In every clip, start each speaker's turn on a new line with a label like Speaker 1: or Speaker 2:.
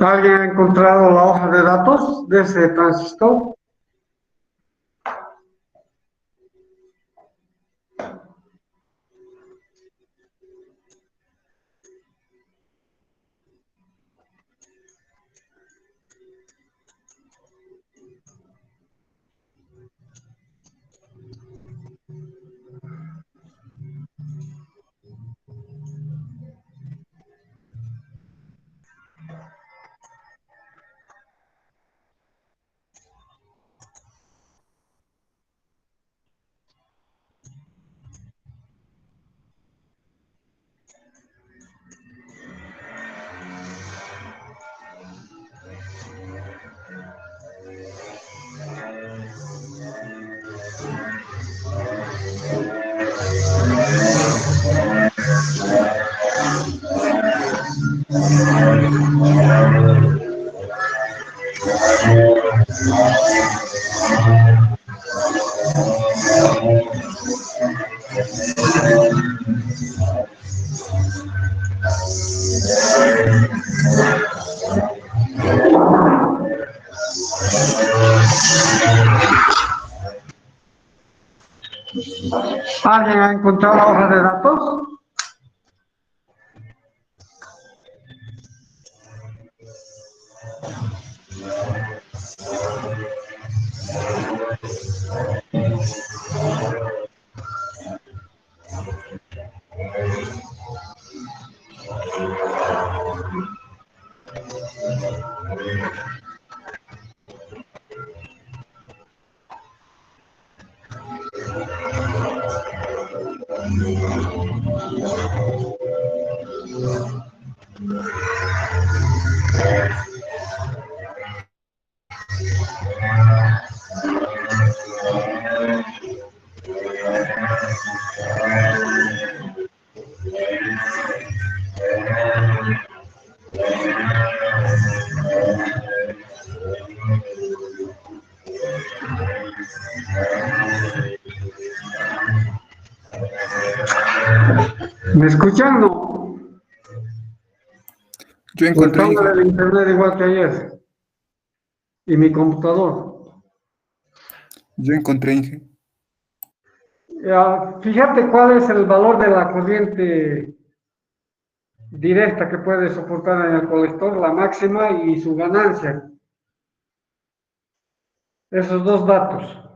Speaker 1: ¿Alguien ha encontrado la hoja de datos de ese transistor? ¿Alguien ha encontrado la hoja de datos? ¿Me escuchan? No.
Speaker 2: Yo
Speaker 1: ¿O
Speaker 2: encontré,
Speaker 1: está
Speaker 2: Inge.
Speaker 1: del internet igual que ayer? ¿Y mi computador?
Speaker 2: Yo encontré, Inge.
Speaker 1: Fíjate cuál es el valor de la corriente directa que puede soportar en el colector, la máxima y su ganancia. Esos dos datos.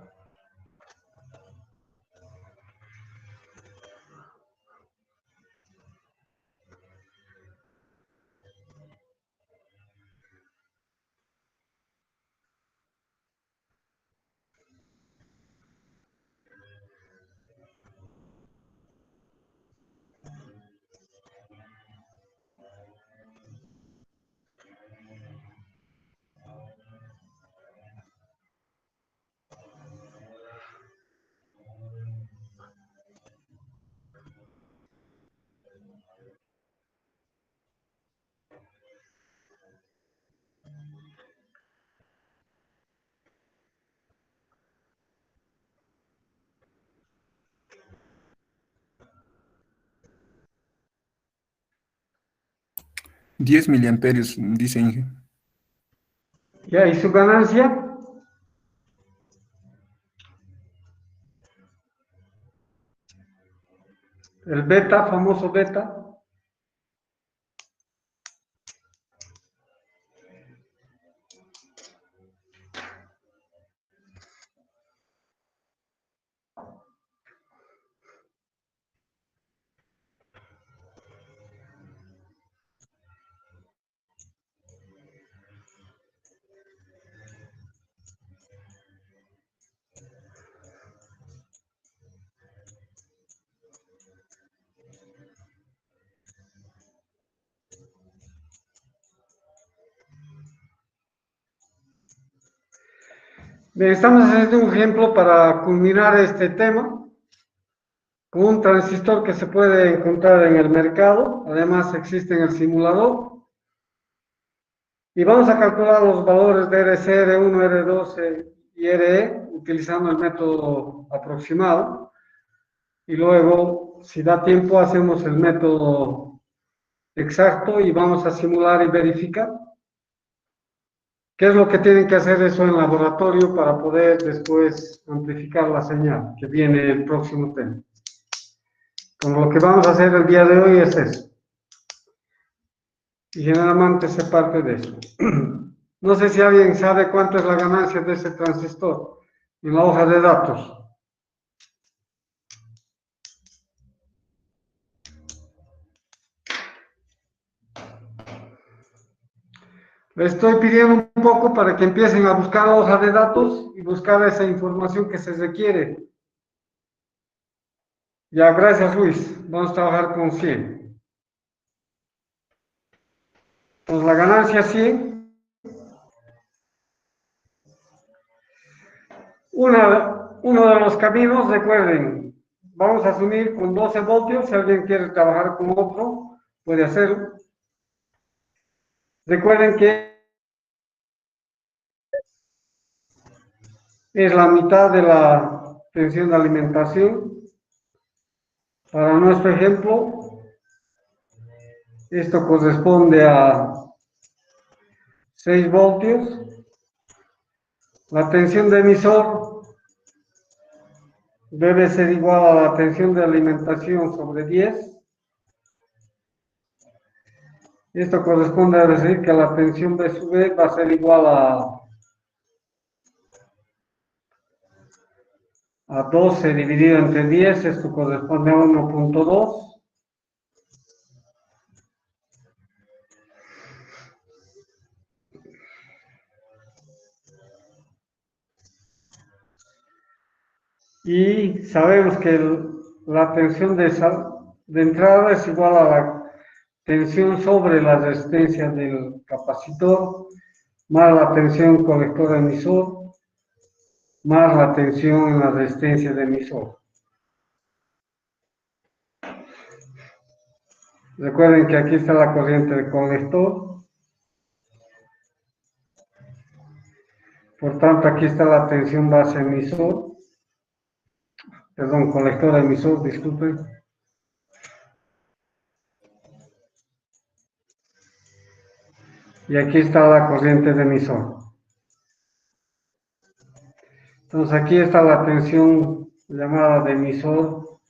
Speaker 2: 10 miliamperios, dice Inge.
Speaker 1: Ya, y su ganancia, el beta, famoso beta, bien, estamos haciendo un ejemplo para culminar este tema con un transistor que se puede encontrar en el mercado, además existe en el simulador, y vamos a calcular los valores de RC, R1, R12 y RE utilizando el método aproximado, y luego, si da tiempo, hacemos el método exacto y vamos a simular y verificar. ¿Qué es lo que tienen que hacer eso en laboratorio para poder después amplificar la señal? Que viene el próximo tema. Con lo que vamos a hacer el día de hoy es eso. Y generalmente se parte de eso. No sé si alguien sabe cuánto es la ganancia de ese transistor en la hoja de datos. Les estoy pidiendo un poco para que empiecen a buscar la hoja de datos y buscar esa información que se requiere. Ya, gracias Luis. Vamos a trabajar con 100. Entonces la ganancia 100. Uno de los caminos, recuerden, vamos a asumir con 12 voltios. Si alguien quiere trabajar con otro, puede hacerlo. Recuerden que es la mitad de la tensión de alimentación. Para nuestro ejemplo, esto corresponde a 6 voltios. La tensión de emisor debe ser igual a la tensión de alimentación sobre 10. Esto corresponde a decir que la tensión B sub E va a ser igual a 12 dividido entre 10, esto corresponde a 1.2. Y sabemos que la tensión de entrada es igual a la tensión sobre la resistencia del capacitor, más la tensión colector emisor, más la tensión en la resistencia de emisor. Recuerden que aquí está la corriente de colector. Por tanto, aquí está la tensión base emisor. Perdón, colector emisor, disculpen. Y aquí está la corriente de emisor. Entonces aquí está la tensión llamada de emisor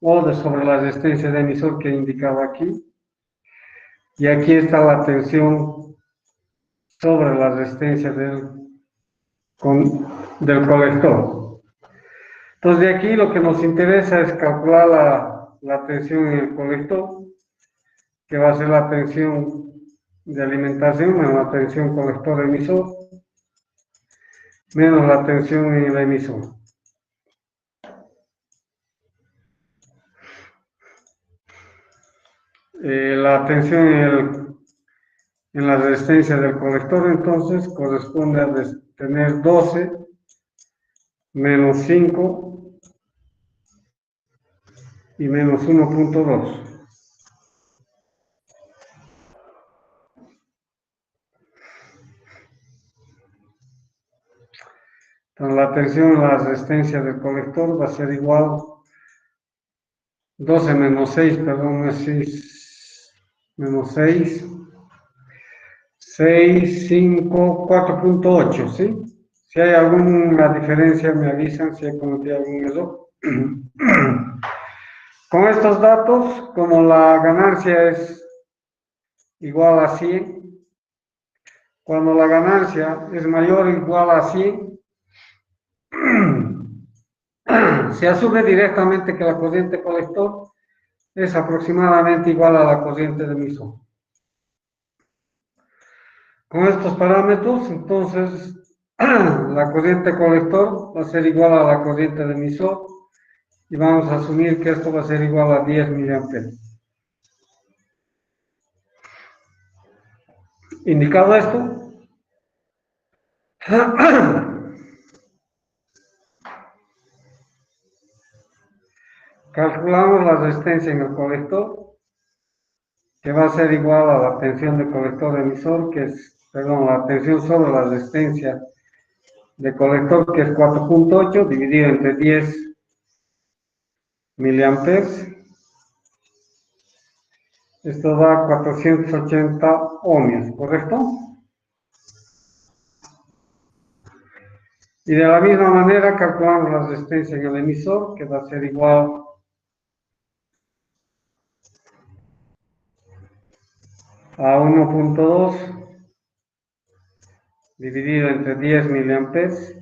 Speaker 1: o de sobre la resistencia de emisor que indicaba aquí. Y aquí está la tensión sobre la resistencia del colector. Entonces de aquí lo que nos interesa es calcular la tensión en el colector, que va a ser la tensión de alimentación menos la tensión colector emisor, menos la tensión en el emisor. La tensión en la resistencia del colector entonces corresponde a tener 12 menos 5 y menos 1.2. Entonces la tensión en la resistencia del colector va a ser igual 12 menos 6, perdón, es 6 menos 6 6, 5, 4.8, ¿sí? Si hay alguna diferencia, me avisan si he cometido algún error. Con estos datos, como la ganancia es igual a 100, cuando la ganancia es mayor o igual a 100, se asume directamente que la corriente colector es aproximadamente igual a la corriente de emisor. Con estos parámetros, entonces, la corriente colector va a ser igual a la corriente de emisor y vamos a asumir que esto va a ser igual a 10 miliamperes. Indicado esto, calculamos la resistencia en el colector, que va a ser igual a la tensión de colector emisor, que es, perdón, la tensión sobre la resistencia de colector, que es 4.8, dividido entre 10 miliamperes. Esto da 480 ohmios, ¿correcto? Y de la misma manera calculamos la resistencia en el emisor, que va a ser igual a 1.2 dividido entre 10 miliamperes.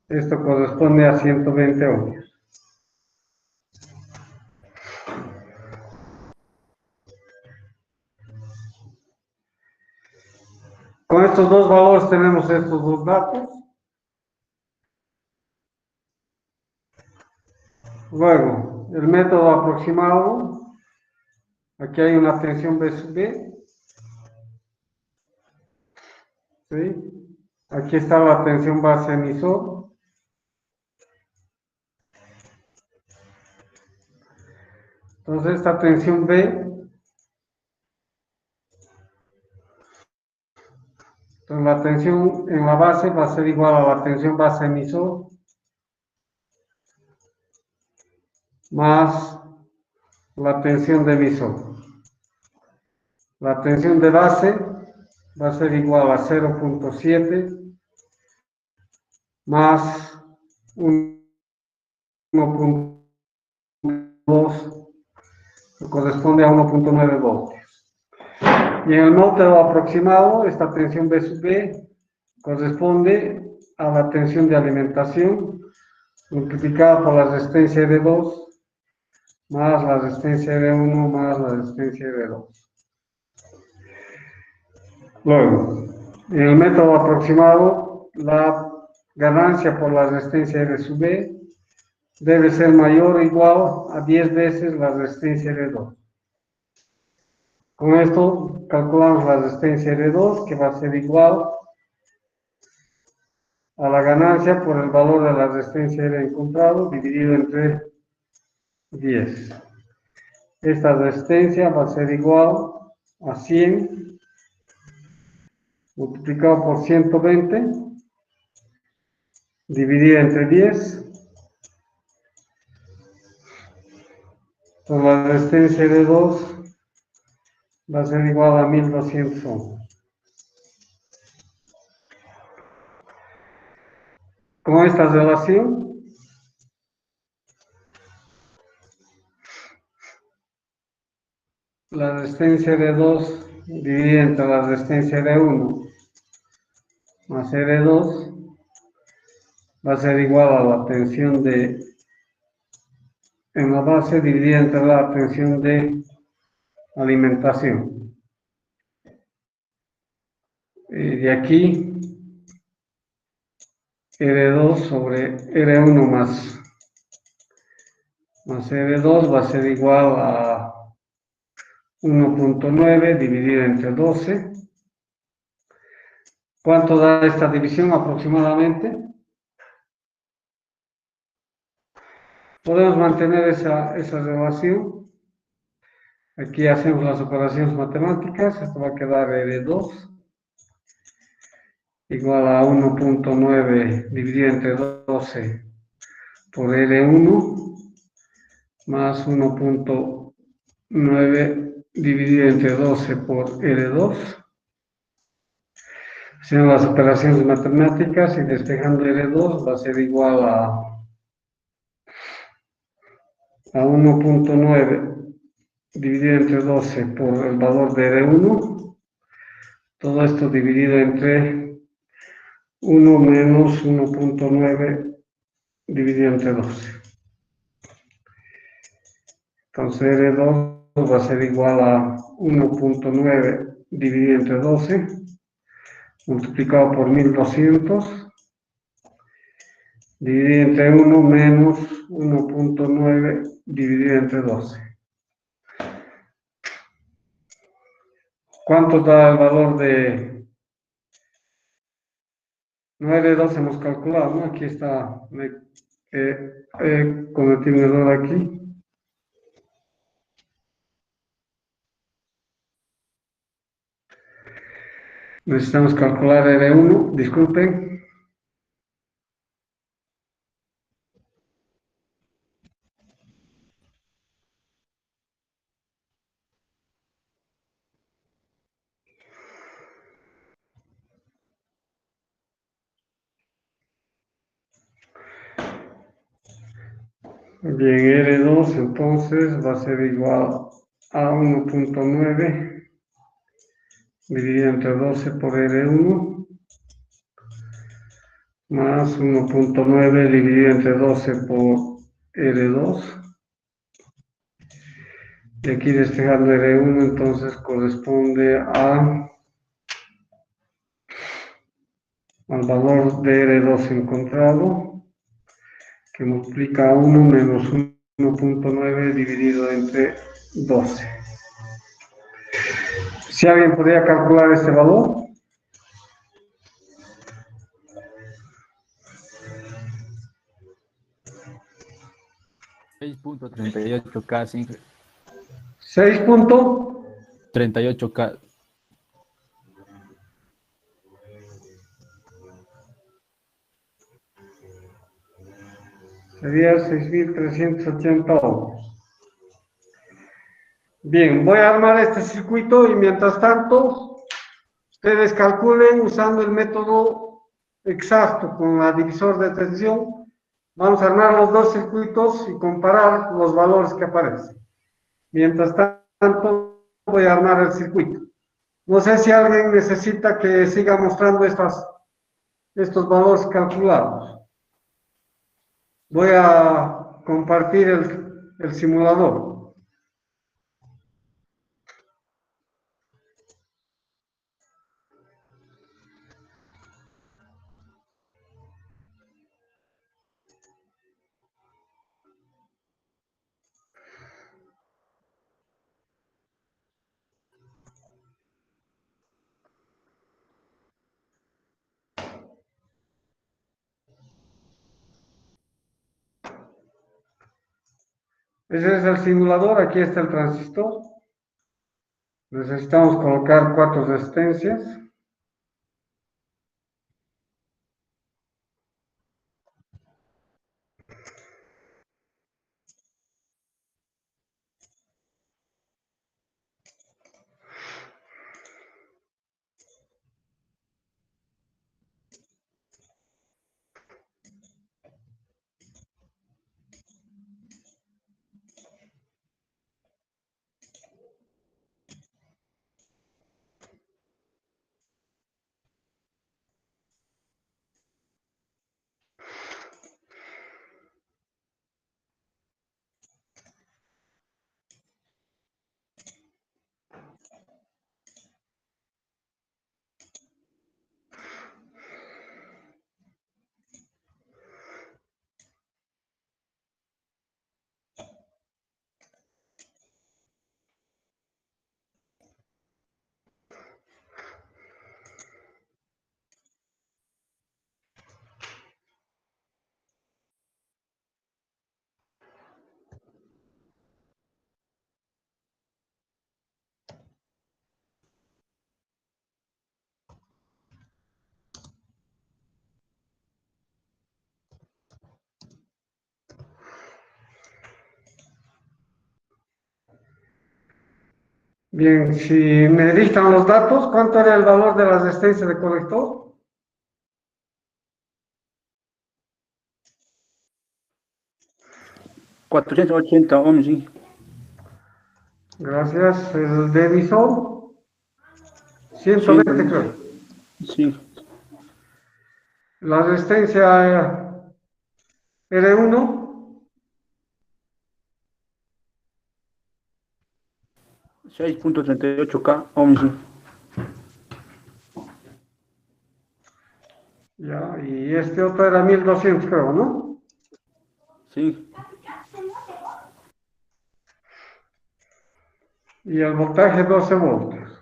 Speaker 1: Esto corresponde a 120 ohmios. Con estos dos valores tenemos estos dos datos. Luego, el método aproximado. Aquí hay una tensión B sub B. ¿Sí? Aquí está la tensión base emisor. Entonces, esta tensión B, entonces la tensión en la base va a ser igual a la tensión base emisor más la tensión de emisor. La tensión de base va a ser igual a 0.7 más 1.2, que corresponde a 1.9 voltios. Y en el método aproximado, esta tensión B sub B corresponde a la tensión de alimentación multiplicada por la resistencia de 2 más la resistencia de 1 más la resistencia de 2. Luego, en el método aproximado, la ganancia por la resistencia R sub B debe ser mayor o igual a 10 veces la resistencia R2. Con esto calculamos la resistencia R2, que va a ser igual a la ganancia por el valor de la resistencia R encontrado dividido entre 10. Esta resistencia va a ser igual a 100 multiplicado por 120 dividido entre 10. Entonces la resistencia de 2 va a ser igual a 1200 ohms. Con esta relación, la resistencia de 2 dividida entre la resistencia de 1 más R2 va a ser igual a la tensión en la base dividida entre la tensión de alimentación. De aquí, R2 sobre R1 más R2 va a ser igual a 1.9 dividido entre 12. ¿Cuánto da esta división aproximadamente? Podemos mantener esa relación. Aquí hacemos las operaciones matemáticas. Esto va a quedar R2 igual a 1.9 dividido entre 12 por R1 más 1.9 dividido entre 12 por R2. Haciendo las operaciones matemáticas y despejando R2 va a ser igual a 1.9 dividido entre 12 por el valor de R1. Todo esto dividido entre 1 menos 1.9 dividido entre 12. Entonces R2 va a ser igual a 1.9 dividido entre 12 multiplicado por 1200 dividido entre 1 menos 1.9 dividido entre 12. ¿Cuánto da el valor de 9R2? Hemos calculado, ¿no? Aquí está, cometido un error aquí. Necesitamos calcular R1, disculpen. Bien, R2 entonces va a ser igual a 1.9 dividido entre 12 por R1 más 1.9 dividido entre 12 por R2. Y aquí despejando R1 entonces corresponde al valor de R2 encontrado, que multiplica 1 menos 1.9 dividido entre 12. Si alguien podría calcular este valor.
Speaker 3: 6.38K, sí.
Speaker 1: 6.38K. Sería 6.380 ohms. Bien, voy a armar este circuito y mientras tanto, ustedes calculen usando el método exacto con la divisor de tensión. Vamos a armar los dos circuitos y comparar los valores que aparecen. Mientras tanto, voy a armar el circuito. No sé si alguien necesita que siga mostrando estos valores calculados. Voy a compartir el simulador. Ese es el simulador, aquí está el transistor. Necesitamos colocar 4 resistencias. Bien, si me dictan los datos, ¿cuánto era el valor de la resistencia de colector?
Speaker 3: 480 ohms, Inge.
Speaker 1: Gracias. El divisor, 120
Speaker 3: 100,
Speaker 1: creo.
Speaker 3: sí,
Speaker 1: La resistencia R1,
Speaker 3: 6.38K ohms, Inge.
Speaker 1: ya, y este otro era 1200 creo, ¿no?
Speaker 3: Sí,
Speaker 1: Y el voltaje 12 voltios.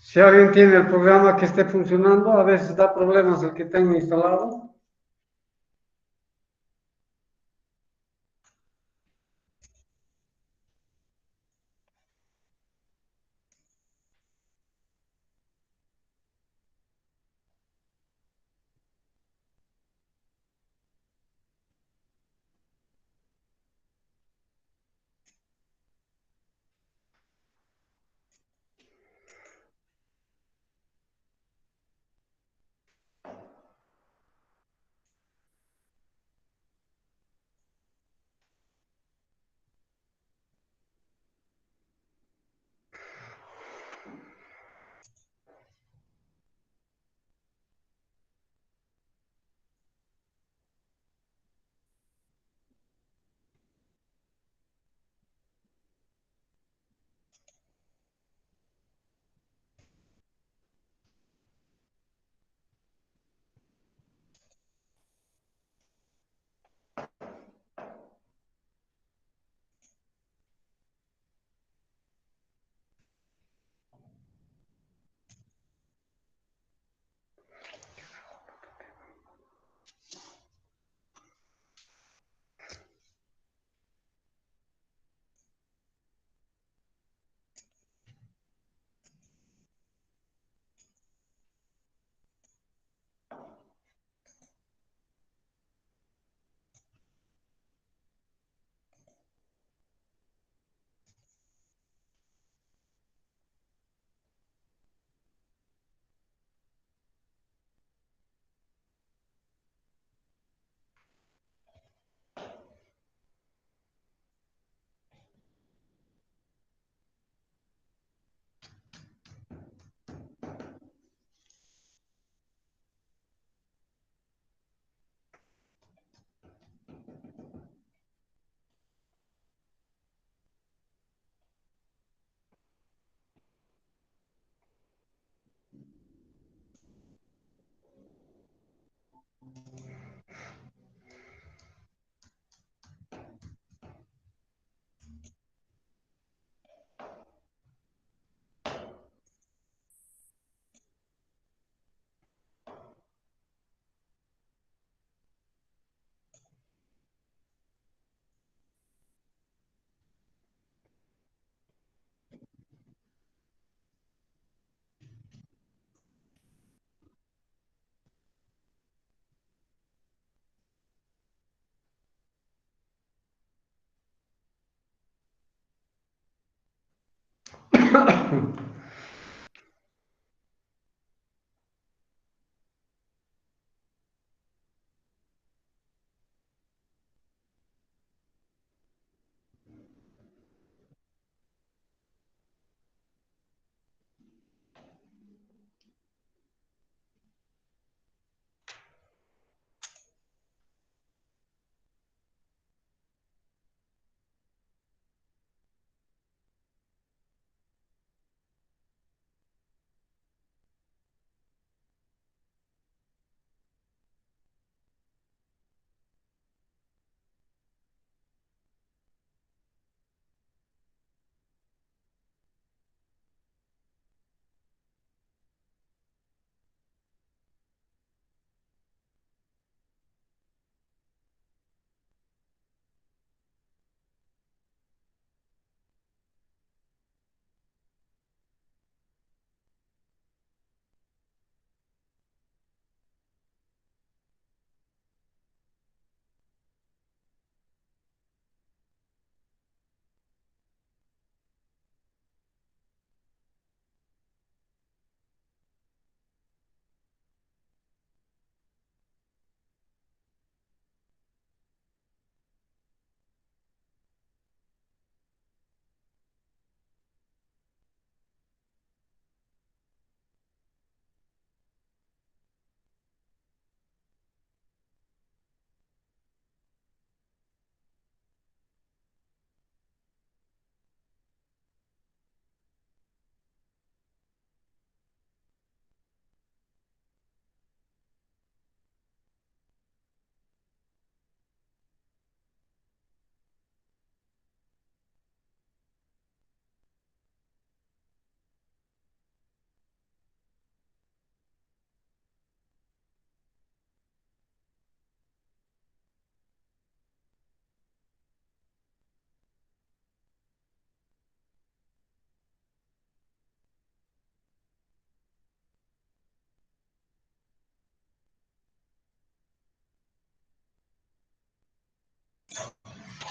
Speaker 1: Si alguien tiene el programa que esté funcionando, a veces da problemas el que tenga instalado.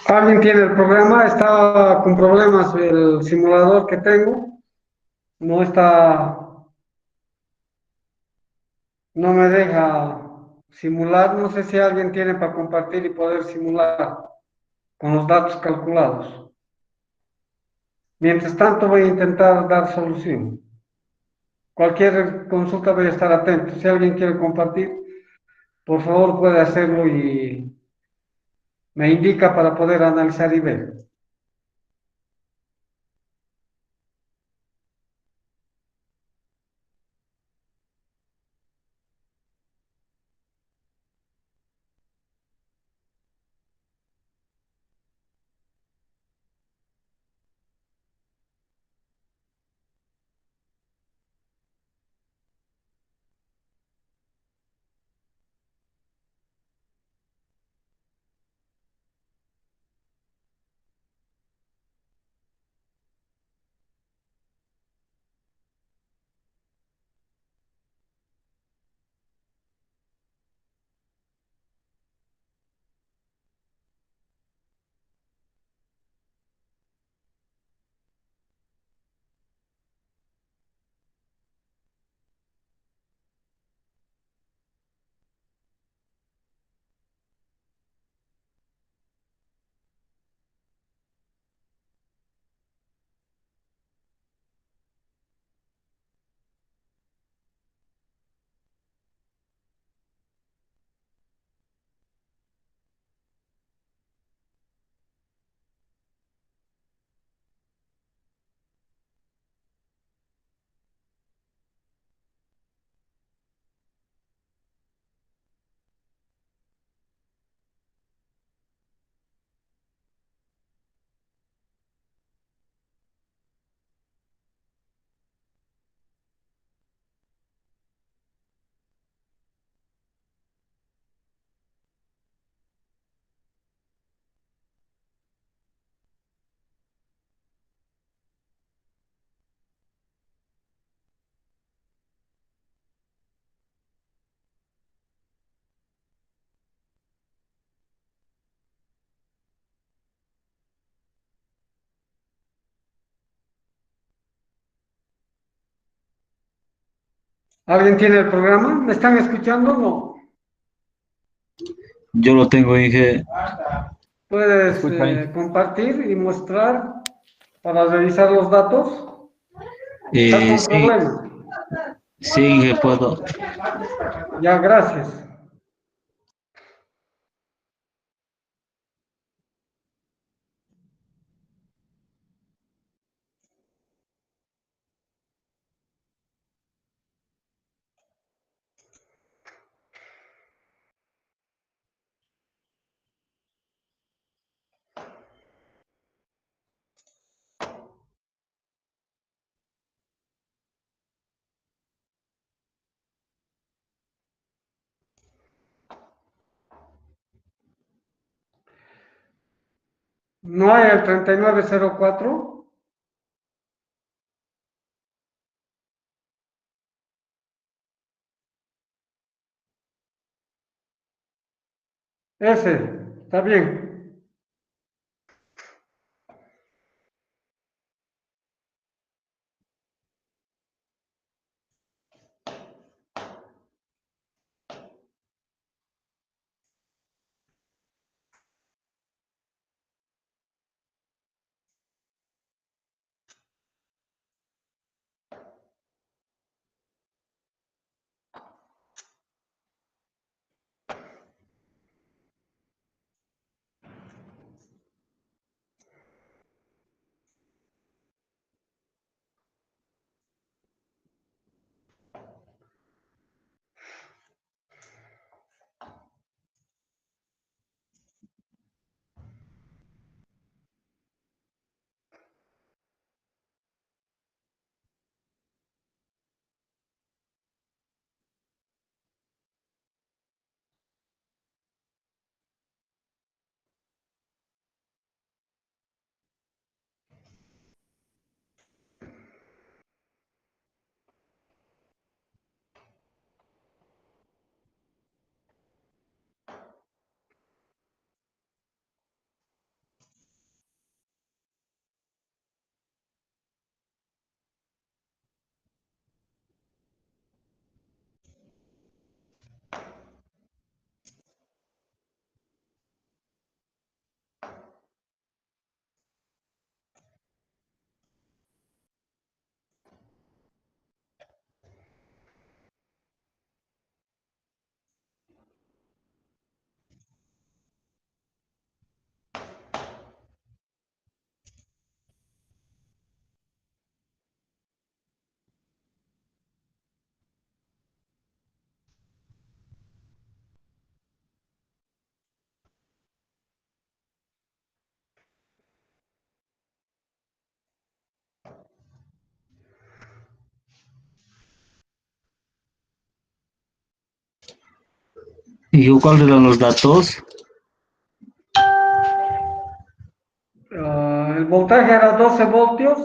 Speaker 1: ¿Alguien tiene el programa? Está con problemas el simulador que tengo. No está, no me deja simular. No sé si alguien tiene para compartir y poder simular con los datos calculados. Mientras tanto, voy a intentar dar solución. Cualquier consulta voy a estar atento. Si alguien quiere compartir, por favor puede hacerlo y me indica para poder analizar y ver. ¿Alguien tiene el programa? ¿Me están escuchando? No.
Speaker 4: Yo lo tengo, Inge.
Speaker 1: ¿Puedes
Speaker 2: Escucha, Inge.
Speaker 1: compartir y mostrar para revisar los datos? ¿Está con
Speaker 4: Sí,
Speaker 1: problema?
Speaker 4: sí, Inge, puedo.
Speaker 1: Ya, gracias. ¿No hay el 3904? Ese, está bien.
Speaker 4: ¿Y cuáles eran los datos?
Speaker 1: El voltaje era 12 voltios.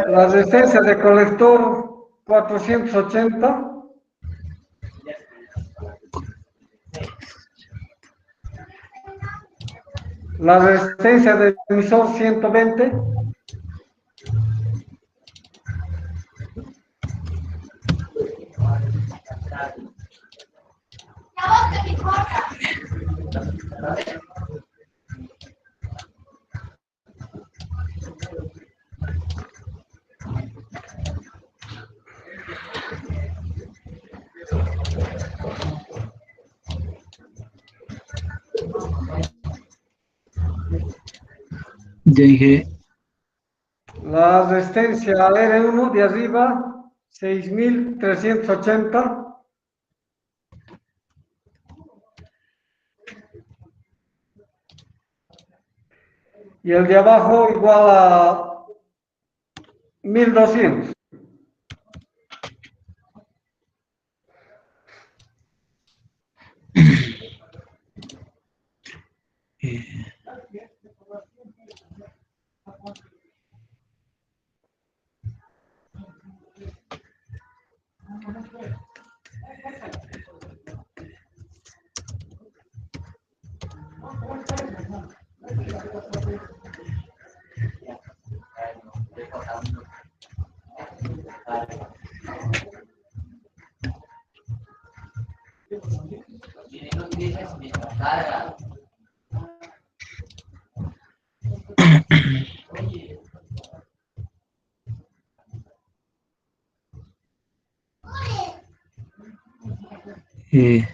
Speaker 1: La resistencia de colector 480. La resistencia de emisor 120.
Speaker 4: Ya, Inge.
Speaker 1: La resistencia R1 de arriba 6380. Y el de abajo igual a 1200.
Speaker 4: Eh,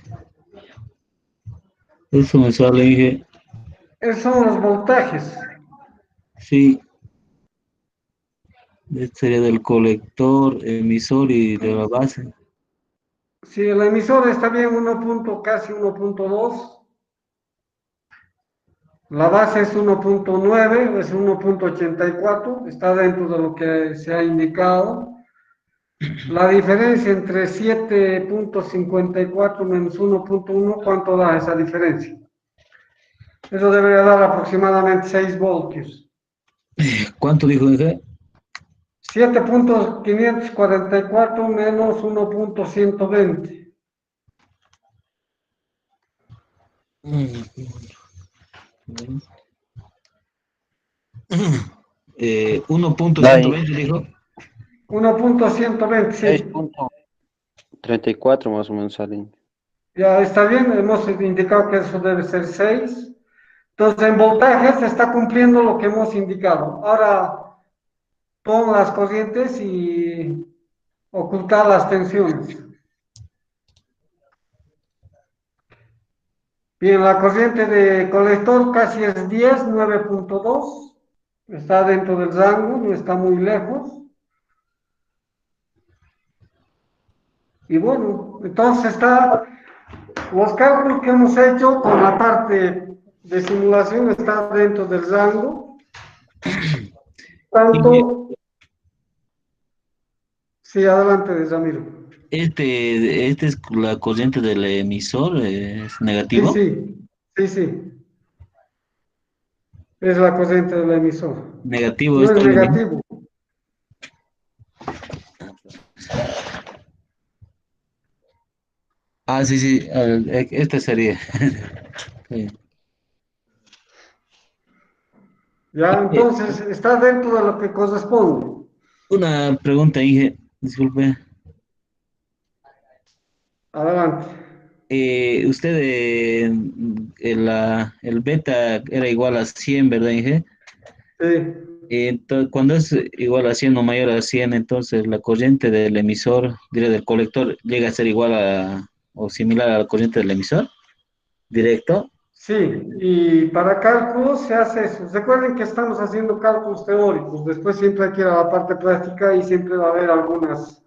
Speaker 4: eso me sale, dije,
Speaker 1: Esos son los voltajes.
Speaker 4: sí, este sería del colector, emisor y de la base.
Speaker 1: Si el emisor está bien, casi 1.2. La base es 1.9, es 1.84, está dentro de lo que se ha indicado. La diferencia entre 7.54 menos 1.1, ¿cuánto da esa diferencia? Eso debería dar aproximadamente 6 voltios.
Speaker 4: ¿Cuánto dijo, dije?
Speaker 1: 7.544 menos 1.120.
Speaker 4: Uno punto
Speaker 3: Da
Speaker 4: ciento
Speaker 3: ahí.
Speaker 4: veinte dijo.
Speaker 1: 1.120,
Speaker 3: seis
Speaker 1: sí.
Speaker 3: punto treinta y cuatro más o menos salen.
Speaker 1: Ya está bien, hemos indicado que eso debe ser 6. Entonces, en voltajes está cumpliendo lo que hemos indicado. Ahora, pon las corrientes y ocultar las tensiones. Bien, la corriente de colector casi es 10, 9.2. Está dentro del rango, no está muy lejos. Y bueno, entonces los cálculos que hemos hecho con la parte de simulación está dentro del rango. Tanto,
Speaker 4: Y
Speaker 1: sí, adelante, Ramiro.
Speaker 4: este es la corriente del emisor, es
Speaker 1: Sí,
Speaker 4: negativo.
Speaker 1: sí, sí, sí. Es la corriente del emisor.
Speaker 4: Negativo
Speaker 1: No es
Speaker 4: está eliminado.
Speaker 1: negativo.
Speaker 4: Ah, sí, sí, este sería. Sí.
Speaker 1: Ya, entonces está dentro de lo que corresponde.
Speaker 4: Una pregunta, Inge, disculpe.
Speaker 1: Adelante.
Speaker 4: Usted, el beta era igual a 100, ¿verdad, Inge?
Speaker 1: Sí,
Speaker 4: Cuando es igual a 100 o mayor a 100, entonces la corriente del emisor, diré, del colector, llega a ser igual a o similar a la corriente del emisor, directo.
Speaker 1: sí. Y para cálculos se hace eso. Recuerden que estamos haciendo cálculos teóricos. Después siempre hay que ir a la parte práctica y siempre va a haber algunas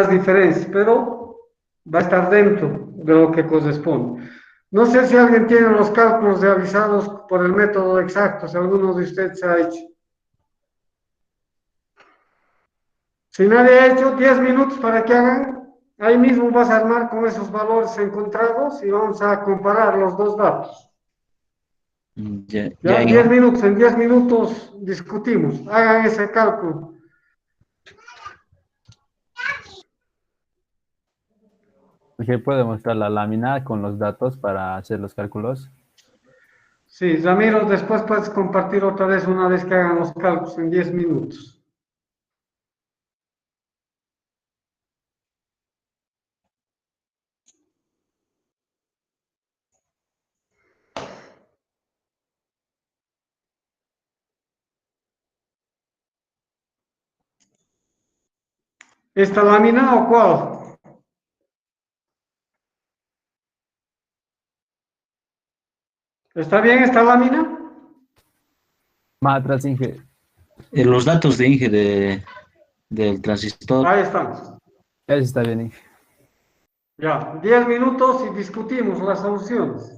Speaker 1: diferencias, pero va a estar dentro de lo que corresponde. No sé si alguien tiene los cálculos realizados por el método exacto, si alguno de ustedes ha hecho. Si nadie ha hecho, 10 minutos para que hagan. Ahí mismo vas a armar con esos valores encontrados y vamos a comparar los dos datos.
Speaker 4: Ya, ya,
Speaker 1: Ya, 10 minutos, en 10 minutos discutimos. Hagan ese cálculo.
Speaker 5: ¿Usted puede mostrar la lámina con los datos para hacer los cálculos?
Speaker 1: Sí, Ramiro, después puedes compartir otra vez una vez que hagan los cálculos en 10 minutos. ¿Esta lámina o cuál? ¿Está bien esta lámina?
Speaker 5: Más atrás, Inge.
Speaker 4: los datos de Inge del transistor.
Speaker 1: Ahí están.
Speaker 5: Ese está bien, Inge.
Speaker 1: Ya, 10 minutos y discutimos las soluciones.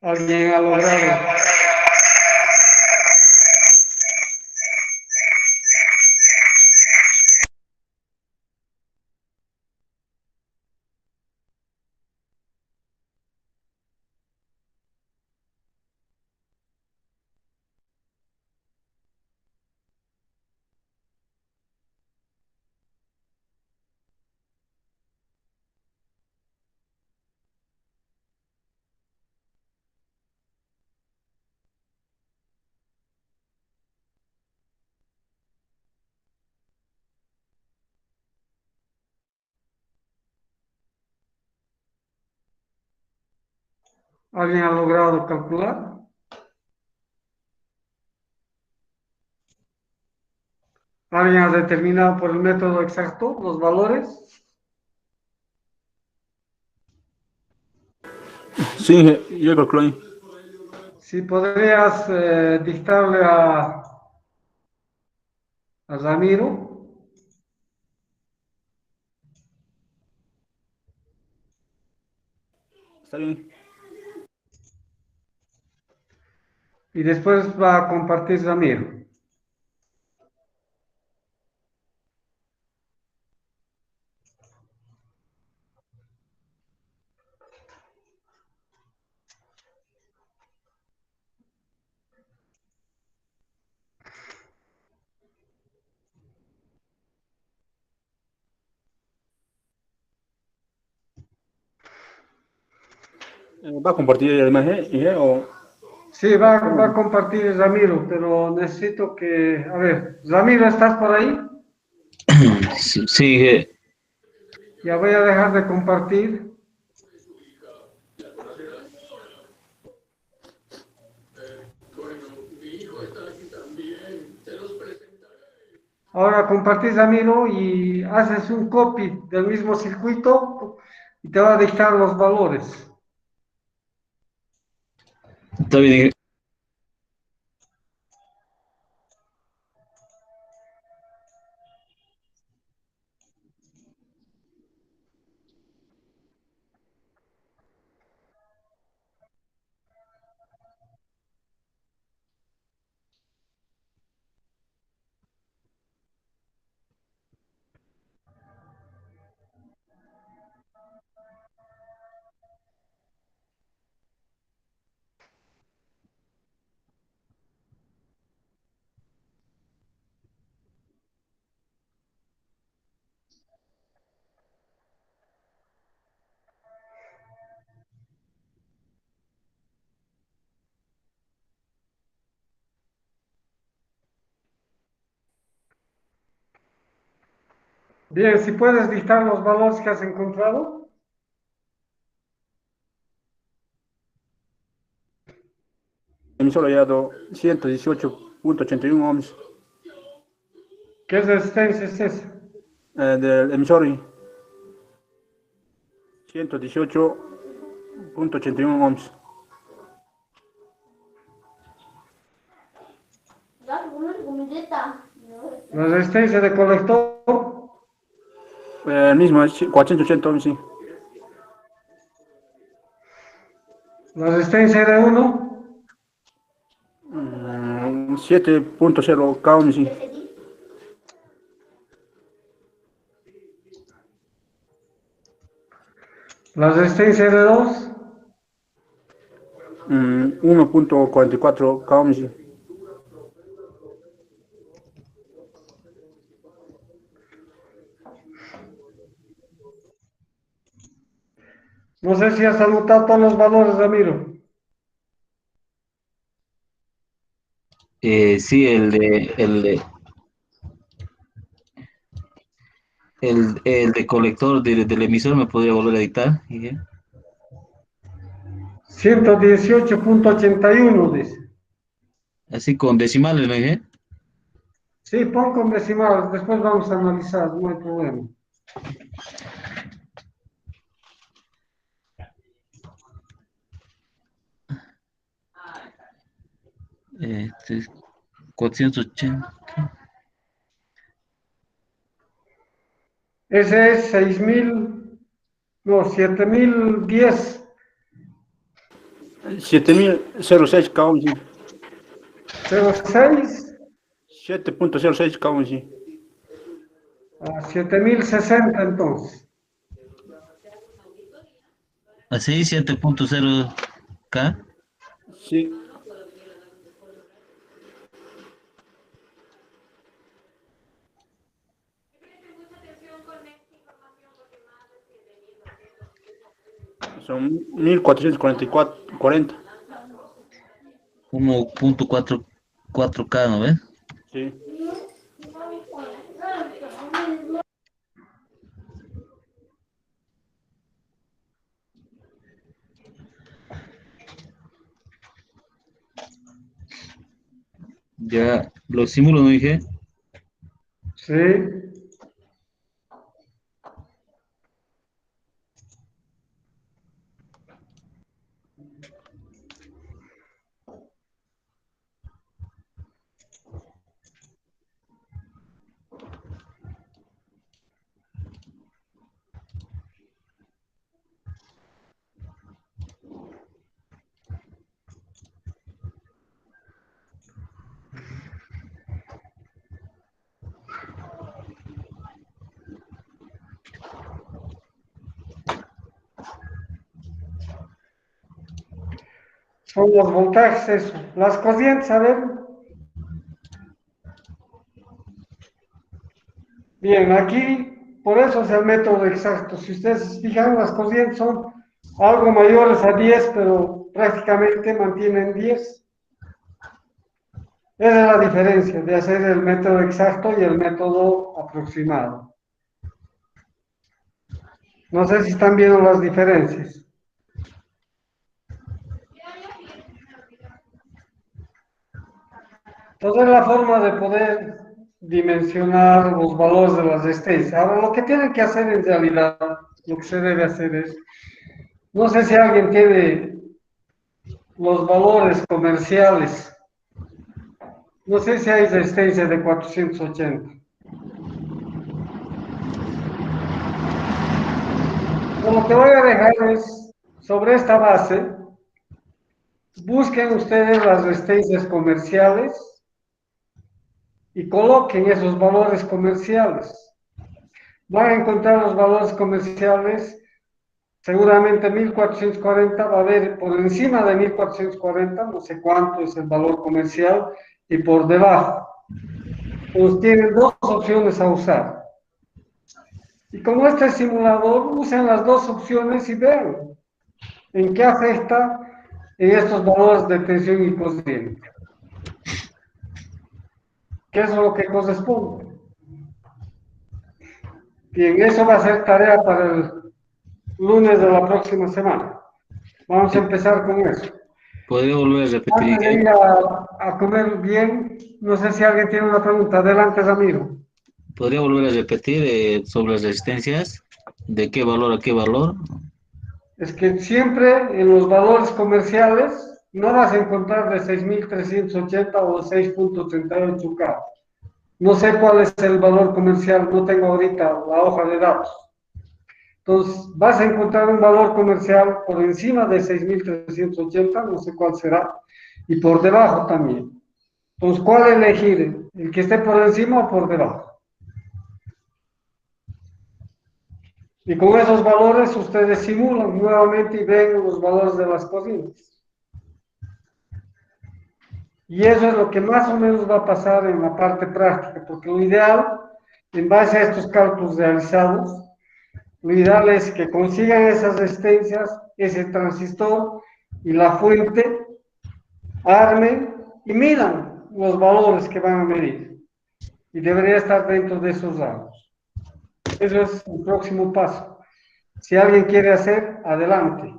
Speaker 1: Alguien ha logrado. ¿Alguien ha logrado calcular? ¿Alguien ha determinado por el método exacto los valores?
Speaker 2: Sí, Inge, yo calculo ahí.
Speaker 1: Si podrías dictarle a Ramiro.
Speaker 2: Está bien.
Speaker 1: Y después va a compartir Ramiro.
Speaker 2: ¿Va a compartir la imagen, Inge, o
Speaker 1: Sí, va a compartir Ramiro, pero necesito que... A ver, Ramiro, ¿estás por ahí?
Speaker 4: Sí, sí,
Speaker 1: Ya voy a dejar de compartir. Ahora compartís Ramiro y haces un copy del mismo circuito y te va a dictar los valores.
Speaker 4: está bien.
Speaker 1: Bien, si puedes dictar los valores que has encontrado.
Speaker 2: emisor hallado 118.81 ohms
Speaker 1: ¿Qué resistencia es esa?
Speaker 2: del emisor 118.81 ohms.
Speaker 1: La resistencia de colector,
Speaker 2: El mismo es 480 ohms, sí.
Speaker 1: la resistencia de 1,
Speaker 2: 7.0 k ohms, sí.
Speaker 1: la resistencia de 2,
Speaker 2: 1.44 k ohms, sí.
Speaker 1: no sé si has anotado todos los valores, Ramiro.
Speaker 4: Sí, el de colector del emisor me podría volver a dictar. Inge.
Speaker 1: 118.81 dice.
Speaker 4: Así con decimales, ¿no? Inge?
Speaker 1: Sí, pon con decimales, después vamos a analizar, no hay problema.
Speaker 4: Este, 480.
Speaker 1: Ese es 6.000, no, 7.010.
Speaker 2: 7006 cada uno, sí.
Speaker 1: 06
Speaker 2: 7.06 cada uno, sí.
Speaker 1: a 7060 entonces.
Speaker 4: Así, 7.0K.
Speaker 2: Sí. Son 1440.
Speaker 4: 1.44K, ¿no ves?
Speaker 2: Sí.
Speaker 4: Ya lo simulo, ¿no dije?
Speaker 1: Sí. Son los voltajes, eso. Las corrientes, a ver. Bien, aquí, por eso es el método exacto. Si ustedes se fijan, las corrientes son algo mayores a 10, pero prácticamente mantienen 10. Esa es la diferencia de hacer el método exacto y el método aproximado. No sé si están viendo las diferencias. Entonces, es la forma de poder dimensionar los valores de las resistencias. Ahora, lo que tienen que hacer en realidad, lo que se debe hacer es, no sé si alguien tiene los valores comerciales, no sé si hay resistencia de 480. Lo que voy a dejar es, sobre esta base, busquen ustedes las resistencias comerciales y coloquen esos valores comerciales. Van a encontrar los valores comerciales, seguramente 1440 va a haber por encima de 1440, no sé cuánto es el valor comercial, y por debajo. Entonces tienen dos opciones a usar. Y como este simulador, usen las dos opciones y vean en qué afecta en estos valores de tensión y corriente. ¿Qué es lo que corresponde? Bien, eso va a ser tarea para el lunes de la próxima semana. Vamos a empezar con eso.
Speaker 4: ¿Podría volver a repetir,
Speaker 1: Antes de
Speaker 4: Miguel?
Speaker 1: ir a comer bien, no sé si alguien tiene una pregunta. Adelante, Ramiro.
Speaker 4: ¿Podría volver a repetir sobre las resistencias? ¿De qué valor a qué valor?
Speaker 1: Es que siempre en los valores comerciales no vas a encontrar de 6.380 o 6.38K. No sé cuál es el valor comercial, no tengo ahorita la hoja de datos. Entonces, vas a encontrar un valor comercial por encima de 6.380, no sé cuál será, y por debajo también. Entonces, ¿cuál elegir? ¿El que esté por encima o por debajo? Y con esos valores ustedes simulan nuevamente y ven los valores de las corrientes. Y eso es lo que más o menos va a pasar en la parte práctica, porque lo ideal, en base a estos cálculos realizados, lo ideal es que consigan esas resistencias, ese transistor y la fuente, armen y midan los valores que van a medir. Y debería estar dentro de esos rangos. Eso es el próximo paso. Si alguien quiere hacer, adelante.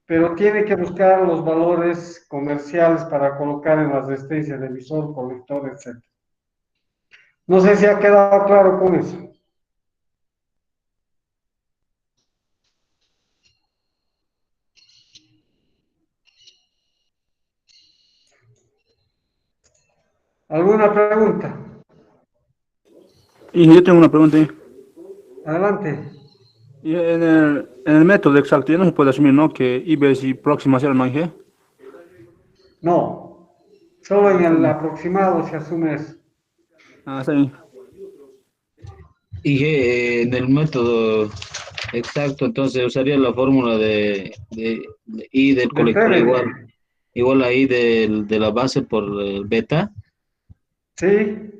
Speaker 1: Pero tiene que buscar los valores comerciales para colocar en las resistencias de emisor, colector, etc. No sé si ha quedado claro con eso. ¿Alguna pregunta?
Speaker 2: Y yo tengo una pregunta ahí.
Speaker 1: Adelante.
Speaker 2: Y en el método exacto, ya no se puede asumir, ¿no? Que IBEX y próxima sea el manje.
Speaker 1: No, solo en
Speaker 2: Está
Speaker 1: el
Speaker 2: bien.
Speaker 1: aproximado se asume eso.
Speaker 2: Está bien.
Speaker 4: Y en el método exacto, entonces usaría la fórmula de I del
Speaker 1: De
Speaker 4: colector
Speaker 1: Febel,
Speaker 4: igual a I de la base por beta.
Speaker 1: sí,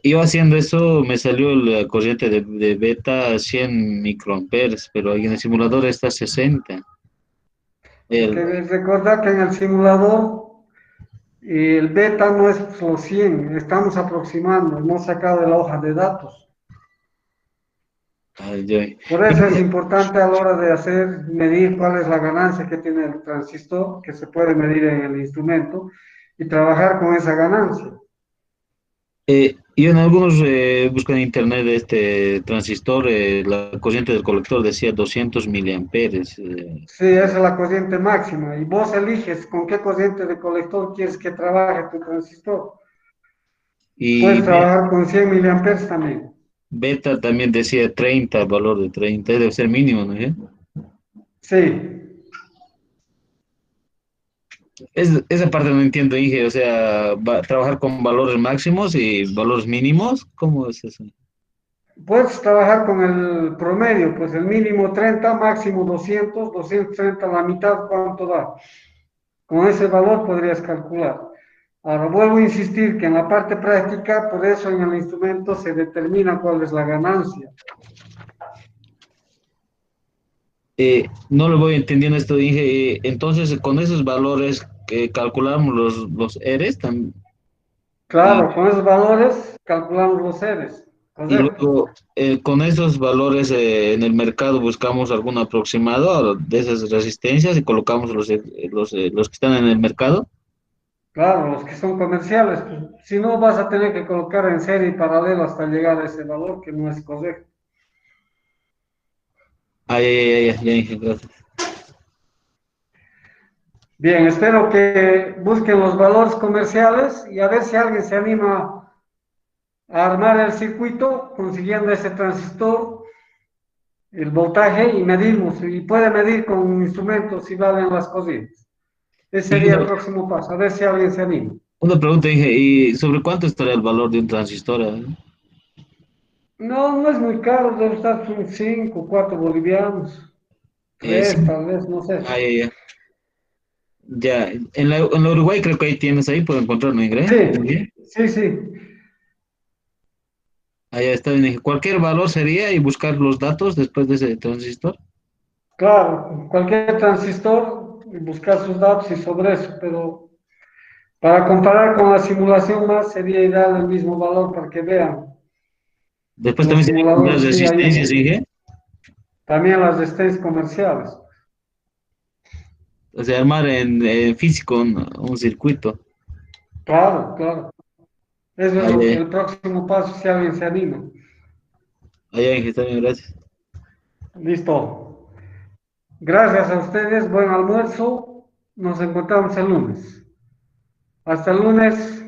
Speaker 4: Yo haciendo eso me salió la corriente de beta a 100 microamperes, pero en el simulador está a 60.
Speaker 1: porque
Speaker 4: El,
Speaker 1: recordar que en el simulador el beta no es los 100, estamos aproximando, no sacado de la hoja de datos.
Speaker 4: ay, ay.
Speaker 1: Por eso es importante a la hora de hacer, medir cuál es la ganancia que tiene el transistor, que se puede medir en el instrumento, y trabajar con esa ganancia.
Speaker 4: Yo en algunos busco en internet de este transistor, la corriente del colector decía 200 miliamperes.
Speaker 1: Sí, esa es la corriente máxima, y vos eliges con qué corriente de colector quieres que trabaje tu transistor.
Speaker 4: Y
Speaker 1: Puedes trabajar con 100 miliamperes también.
Speaker 4: beta también decía 30, valor de 30, debe ser mínimo, ¿no?
Speaker 1: Sí,
Speaker 4: Esa parte no entiendo, Inge, o sea, trabajar con valores máximos y valores mínimos, ¿cómo es eso?
Speaker 1: puedes trabajar con el promedio, pues el mínimo 30, máximo 200, 230, la mitad, ¿cuánto da? Con ese valor podrías calcular. Ahora vuelvo a insistir que en la parte práctica, por eso en el instrumento se determina cuál es la ganancia.
Speaker 4: No lo voy entendiendo esto, Inge. Entonces, con esos valores que calculamos los ERES y,
Speaker 1: Claro, con esos valores calculamos los seres,
Speaker 4: y
Speaker 1: ¿correcto?
Speaker 4: luego con esos valores en el mercado buscamos algún aproximado de esas resistencias y colocamos los que están en el mercado.
Speaker 1: Claro, los que son comerciales, pues, si no vas a tener que colocar en serie y paralelo hasta llegar a ese valor que no es correcto.
Speaker 4: Ay, ay, ay, ya, Inge, gracias.
Speaker 1: Bien, espero que busquen los valores comerciales y a ver si alguien se anima a armar el circuito consiguiendo ese transistor, el voltaje y medimos, y puede medir con un instrumento si valen las corrientes. Ese
Speaker 4: Y
Speaker 1: sería el próximo paso, a ver si alguien se anima.
Speaker 4: una pregunta, Inge, ¿y sobre cuánto estará el valor de un transistor?
Speaker 1: No, no es muy caro, debe estar son 5, 4 bolivianos,
Speaker 4: Sí.
Speaker 1: 3 tal vez, no sé.
Speaker 4: Ah, ya, ya. Ya, en la Uruguay creo que ahí tienes, ahí puedo encontrar, ¿no, Ingrid?
Speaker 1: Sí, sí, sí,
Speaker 4: Allá está bien. Cualquier valor sería y buscar los datos después de ese transistor.
Speaker 1: claro, cualquier transistor, y buscar sus datos y sobre eso, pero para comparar con la simulación más sería ideal el mismo valor para que vean que
Speaker 4: Después
Speaker 1: los
Speaker 4: también sería comprar
Speaker 1: simuladores sí
Speaker 4: resistencias,
Speaker 1: ayudan.
Speaker 4: dije.
Speaker 1: También las de stands comerciales.
Speaker 4: O sea, armar en físico un circuito.
Speaker 1: Claro, claro. Eso es
Speaker 4: Allá,
Speaker 1: el próximo paso si alguien se anima.
Speaker 4: allá, Inge, está bien, gracias.
Speaker 1: Listo. Gracias a ustedes. Buen almuerzo. Nos encontramos el lunes. Hasta el lunes.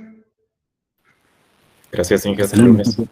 Speaker 6: Gracias, Inge. Hasta el
Speaker 2: Excelente.
Speaker 6: lunes.